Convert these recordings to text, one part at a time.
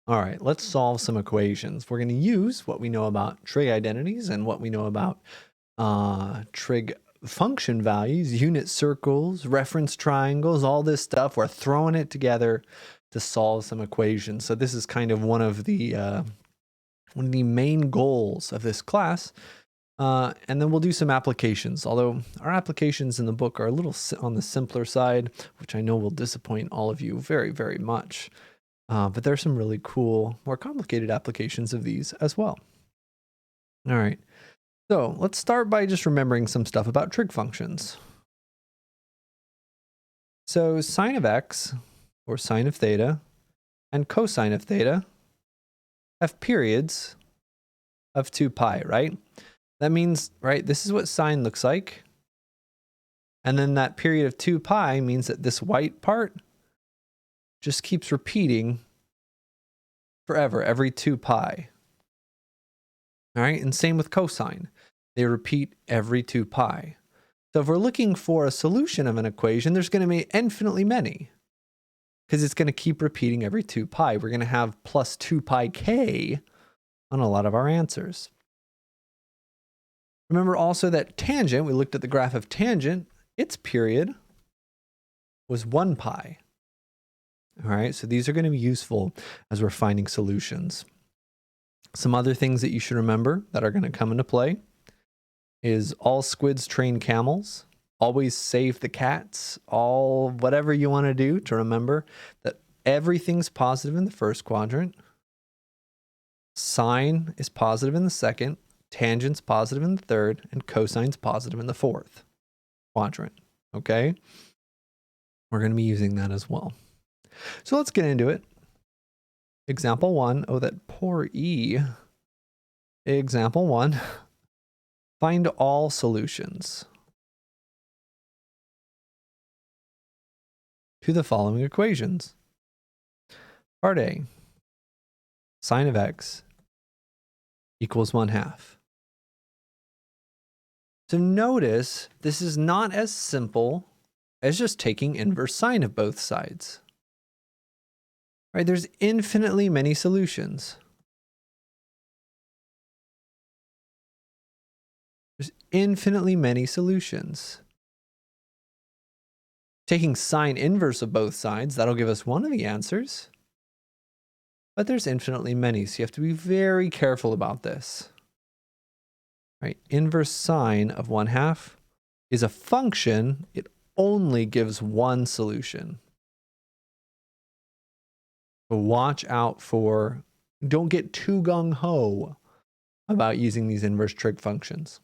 All right, let's solve some equations. We're going to use what we know about trig identities and what we know about trig function values, unit circles, reference triangles, all this stuff. We're throwing it together to solve some equations. So this is kind of one of the main goals of this class. And then we'll do some applications, although our applications in the book are a little on the simpler side, which I know will disappoint all of you very, very much. But there's some really cool, more complicated applications of these as well. All right, so let's start by just remembering some stuff about trig functions. So sine of x, or sine of theta, and cosine of theta have periods of 2 pi, right? That means, right, this is what sine looks like. And then that period of 2 pi means that this white part just keeps repeating forever, every 2 pi. All right, and same with cosine. They repeat every 2 pi. So if we're looking for a solution of an equation, there's going to be infinitely many, because it's going to keep repeating every 2 pi. We're going to have plus 2 pi k on a lot of our answers. Remember also that tangent, we looked at the graph of tangent, its period was 1 pi. All right, so these are going to be useful as we're finding solutions. Some other things that you should remember that are going to come into play is all squids train camels, always save the cats, all whatever you want to do to remember that everything's positive in the first quadrant, sine is positive in the second, tangent's positive in the third, and cosine's positive in the fourth quadrant, okay? We're going to be using that as well. So let's get into it. Example 1, oh, that poor E. Example 1, find all solutions to the following equations. Part A, sine of x equals 1/2. So notice this is not as simple as just taking inverse sine of both sides. Right, there's infinitely many solutions. There's infinitely many solutions. Taking sine inverse of both sides, that'll give us one of the answers. But there's infinitely many, so you have to be very careful about this. Right, inverse sine of 1/2 is a function. It only gives one solution. So watch out for, don't get too gung-ho about using these inverse trig functions.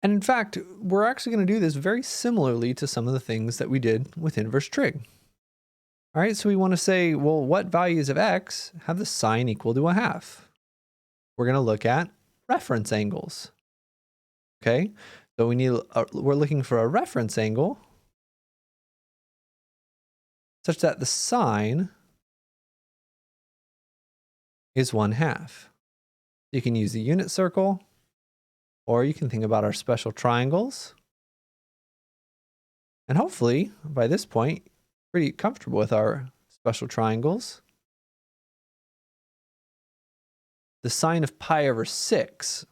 And in fact, we're actually going to do this very similarly to some of the things that we did with inverse trig. All right, so we want to say, well, what values of x have the sine equal to 1/2? We're going to look at reference angles. Okay, so we're looking for a reference angle such that the sine is 1/2. You can use the unit circle, or you can think about our special triangles. And hopefully, by this point, pretty comfortable with our special triangles. The sine of pi over 6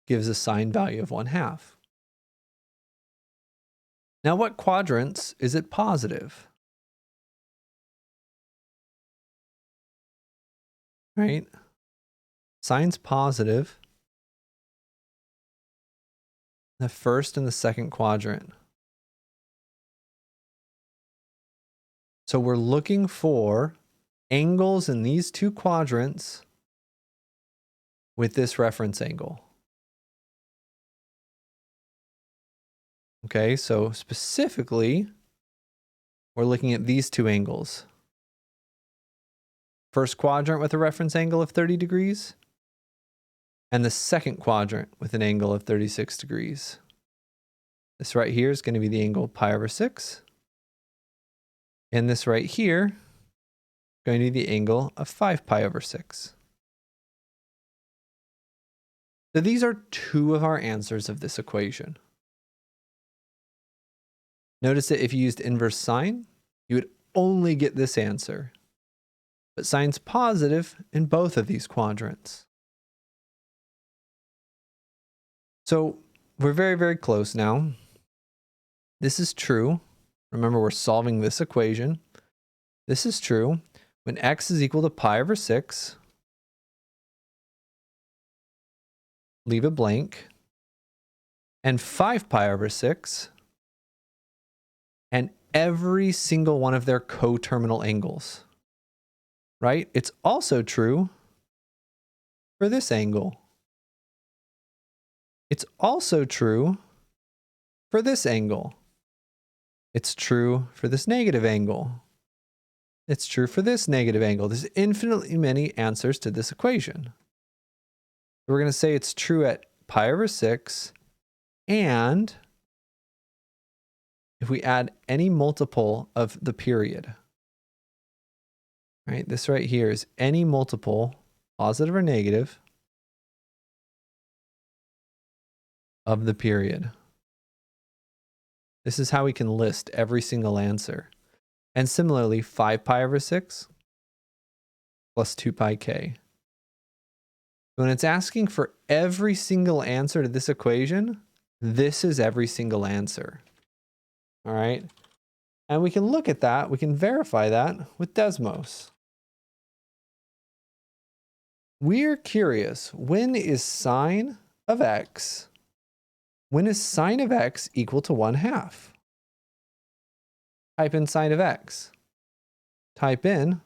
gives a sine value of 1/2. Now, what quadrants is it positive? Right? Sine's positive in the first and the second quadrant. So we're looking for angles in these two quadrants with this reference angle. Okay, so specifically, we're looking at these two angles. First quadrant with a reference angle of 30 degrees, and the second quadrant with an angle of 36 degrees. This right here is going to be the angle pi over 6. And this right here is going to be the angle of 5 pi over 6. So these are two of our answers of this equation. Notice that if you used inverse sine, you would only get this answer. But sine's positive in both of these quadrants. So we're very, very close now. This is true. Remember, we're solving this equation. This is true when x is equal to pi over 6. Leave it blank. And 5 pi over 6. And every single one of their coterminal angles. Right? It's also true for this angle. It's also true for this angle. It's true for this negative angle. It's true for this negative angle. There's infinitely many answers to this equation. We're going to say it's true at pi over 6, and if we add any multiple of the period, right? This right here is any multiple, positive or negative, of the period. This is how we can list every single answer. And similarly, 5 pi over 6 plus 2 pi k. When it's asking for every single answer to this equation, this is every single answer. All right? And we can look at that, we can verify that with Desmos. We're curious, when is sine of x equal to 1/2? Type in sine of x. Type in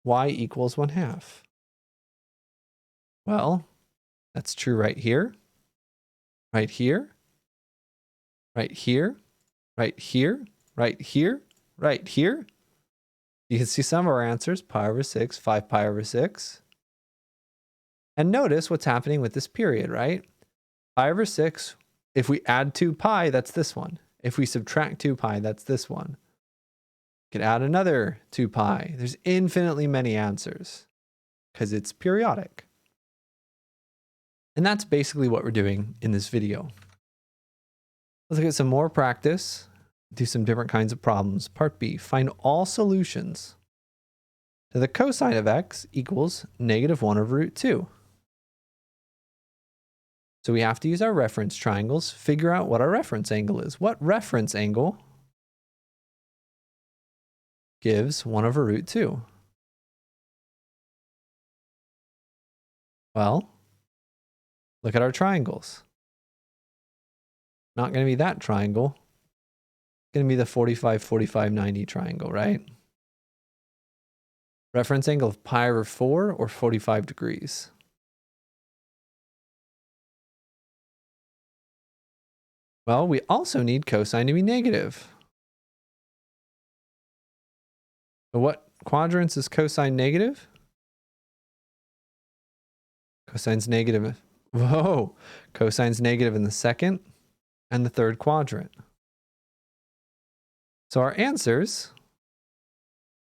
y equals 1/2. Well, that's true right here, right here, right here, right here, right here, right here. You can see some of our answers, pi over 6, 5 pi over 6. And notice what's happening with this period, right? Pi over 6, if we add 2 pi, that's this one. If we subtract 2 pi, that's this one. You could add another 2 pi. There's infinitely many answers because it's periodic. And that's basically what we're doing in this video. Let's look at some more practice, do some different kinds of problems. Part B, find all solutions to the cosine of x equals -1/√2. So we have to use our reference triangles, figure out what our reference angle is. What reference angle gives 1/√2? Well, look at our triangles. Not going to be that triangle. It's going to be the 45, 45, 90 triangle, right? Reference angle of pi over 4 or 45 degrees. Well, we also need cosine to be negative. But what quadrants is cosine negative? Cosine's negative. Whoa! Cosine's negative in the second and the third quadrant. So our answers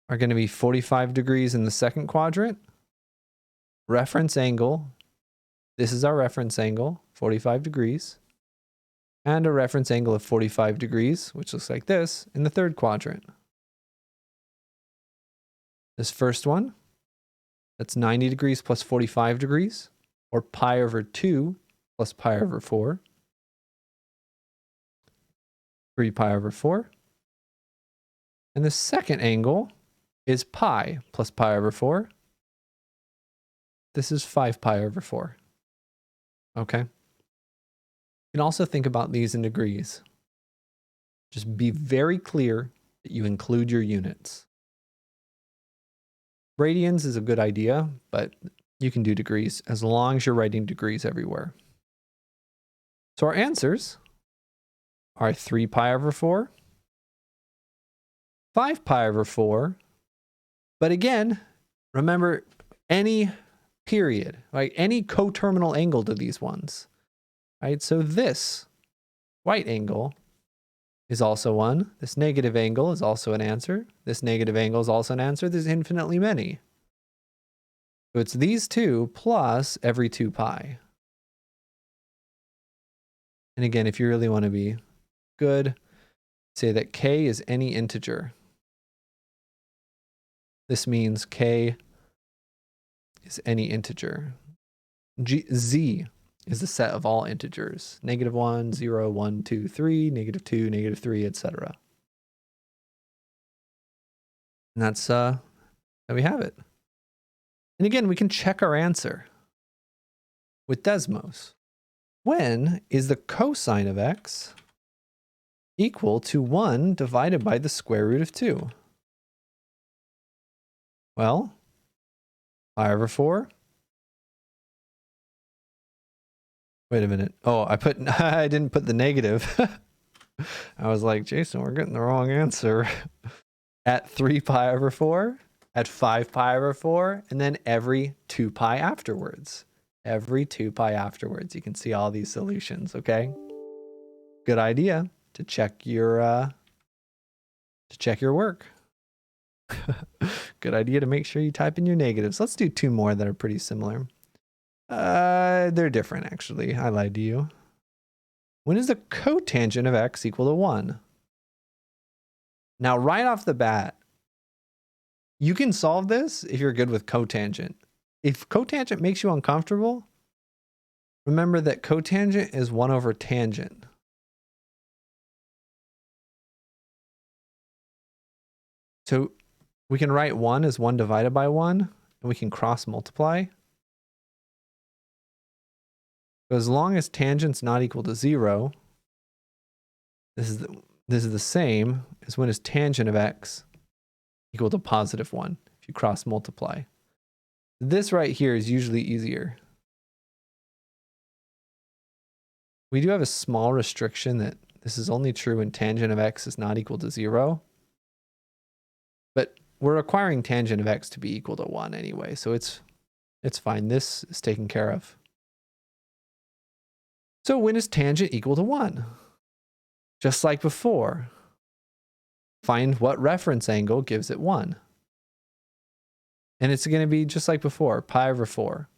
are going to be 45 degrees in the second quadrant. Reference angle. This is our reference angle, 45 degrees. And a reference angle of 45 degrees, which looks like this, in the third quadrant. This first one, that's 90 degrees plus 45 degrees, or pi over 2 plus pi over 4. 3 pi over 4. And the second angle is pi plus pi over 4. This is 5 pi over 4. Okay? You can also think about these in degrees. Just be very clear that you include your units. Radians is a good idea, but you can do degrees as long as you're writing degrees everywhere. So our answers are 3 pi over 4, 5 pi over 4, but again, remember any period, right? Any coterminal angle to these ones. Right, so this right angle is also one. This negative angle is also an answer. This negative angle is also an answer. There's infinitely many. So it's these two plus every 2 pi. And again, if you really want to be good, say that k is any integer. This means k is any integer. Z is the set of all integers. -1, 0, 1, 2, 3, -2, -3, etc. And that's how we have it. And again, we can check our answer with Desmos. When is the cosine of x equal to 1 divided by the square root of 2? Well, pi over 4. Wait a minute. Oh, I didn't put the negative. I was like, Jason, we're getting the wrong answer. At 3 pi over 4, at 5 pi over 4, and then every 2 pi afterwards. Every 2 pi afterwards. You can see all these solutions, okay? Good idea to check your work. Good idea to make sure you type in your negatives. Let's do 2 more that are pretty similar. They're different, actually. I lied to you. When is the cotangent of x equal to 1? Now, right off the bat, you can solve this if you're good with cotangent. If cotangent makes you uncomfortable, remember that cotangent is 1 over tangent. So we can write 1 as 1 divided by 1, and we can cross multiply. But as long as tangent's not equal to 0, this is the same as when is tangent of x equal to +1 if you cross multiply. This right here is usually easier. We do have a small restriction that this is only true when tangent of x is not equal to 0. But we're requiring tangent of x to be equal to 1 anyway, so it's fine. This is taken care of. So when is tangent equal to 1? Just like before, find what reference angle gives it 1. And it's going to be just like before, pi over 4.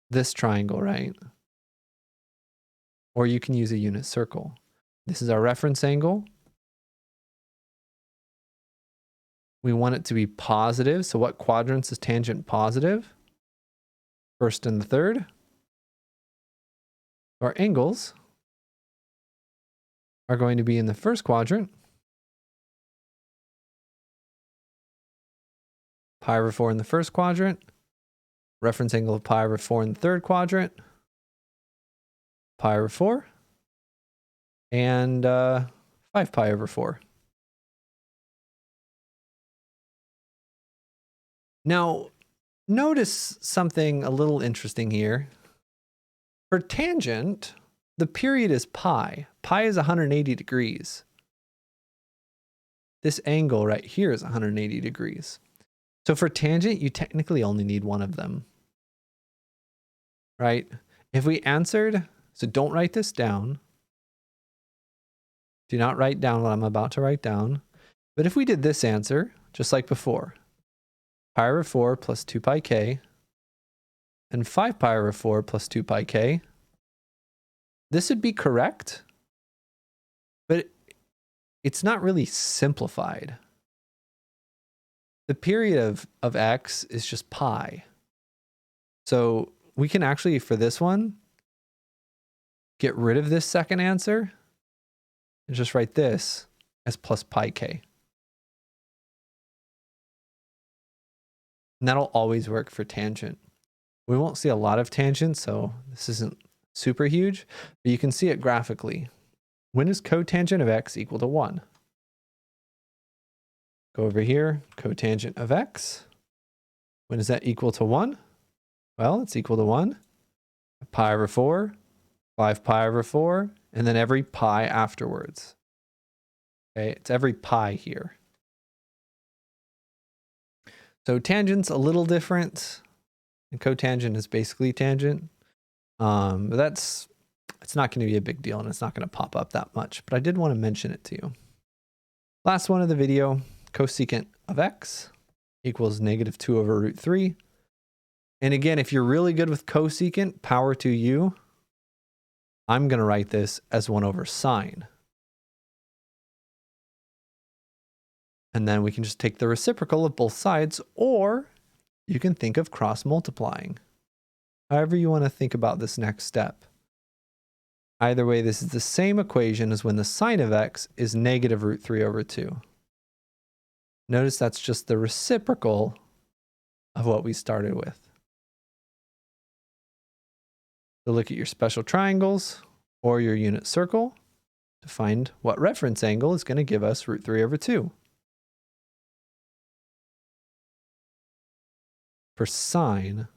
This triangle, right? Or you can use a unit circle. This is our reference angle. We want it to be positive. So what quadrants is tangent positive? First and the third. Our angles are going to be in the first quadrant. Pi over 4 in the first quadrant. Reference angle of pi over 4 in the third quadrant. Pi over 4. And 5 pi over 4. Now, notice something a little interesting here. For tangent, the period is pi. Pi is 180 degrees. This angle right here is 180 degrees. So for tangent, you technically only need one of them, right? If we answered, so don't write this down. Do not write down what I'm about to write down. But if we did this answer, just like before, pi over 4 plus 2 pi k, and 5 pi over 4 plus 2 pi k, this would be correct, but it's not really simplified. The period of x is just pi. So we can actually, for this one, get rid of this second answer and just write this as plus pi k. And that'll always work for tangent. We won't see a lot of tangents, so this isn't super huge, but you can see it graphically. When is cotangent of x equal to 1? Go over here, cotangent of x. When is that equal to 1? Well, it's equal to 1. Pi over 4, 5 pi over 4, and then every pi afterwards. Okay, it's every pi here. So tangent's a little different, and cotangent is basically tangent. But it's not going to be a big deal, and it's not going to pop up that much. But I did want to mention it to you. Last one of the video, cosecant of x equals -2 over root 3. And again, if you're really good with cosecant, power to you. I'm going to write this as 1 over sine. And then we can just take the reciprocal of both sides, or you can think of cross multiplying. However you want to think about this next step. Either way, this is the same equation as when the sine of x is negative root 3 over 2. Notice that's just the reciprocal of what we started with. So look at your special triangles or your unit circle to find what reference angle is going to give us root 3 over 2. For sine,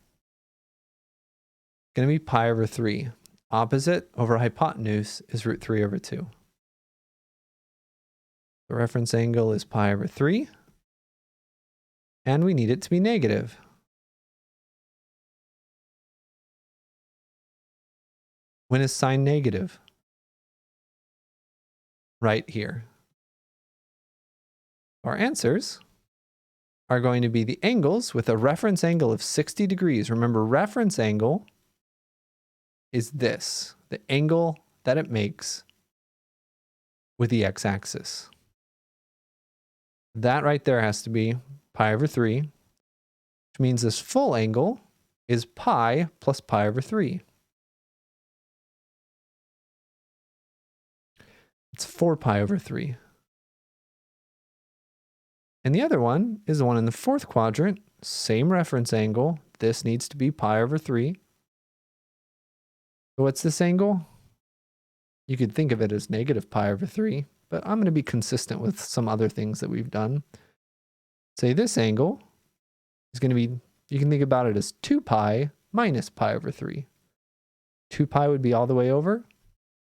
it's going to be pi over 3. Opposite over hypotenuse is root 3 over 2. The reference angle is pi over 3. And we need it to be negative. When is sine negative? Right here. Our answers are going to be the angles with a reference angle of 60 degrees. Remember, reference angle is this, the angle that it makes with the x-axis. That right there has to be pi over 3, which means this full angle is pi plus pi over 3. It's 4 pi over 3. And the other one is the one in the fourth quadrant, same reference angle. This needs to be pi over 3. So what's this angle? You could think of it as negative pi over 3, but I'm going to be consistent with some other things that we've done. Say this angle is going to be, you can think about it as 2 pi minus pi over 3. 2 pi would be all the way over,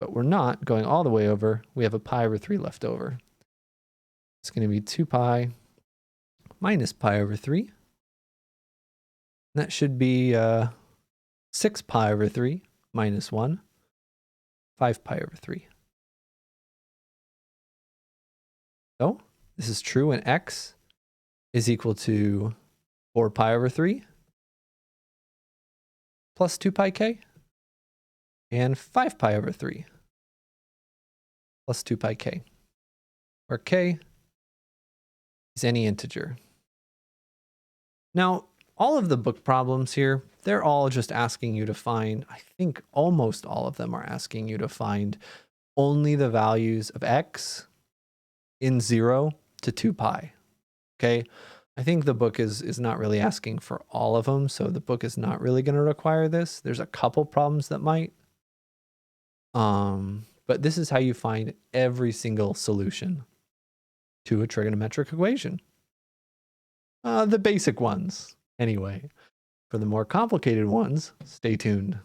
but we're not going all the way over. We have a pi over 3 left over. It's going to be 2 pi minus pi over 3. That should be 6 pi over 3 minus 1, 5 pi over 3. So this is true when x is equal to 4 pi over 3 plus 2 pi k and 5 pi over 3 plus 2 pi k, where k is any integer. Now, all of the book problems here, they're all just asking you to find, I think almost all of them are asking you to find only the values of x in 0 to 2 pi. Okay, I think the book is not really asking for all of them, so the book is not really going to require this. There's a couple problems that might. But this is how you find every single solution to a trigonometric equation. The basic ones, anyway. For the more complicated ones, stay tuned.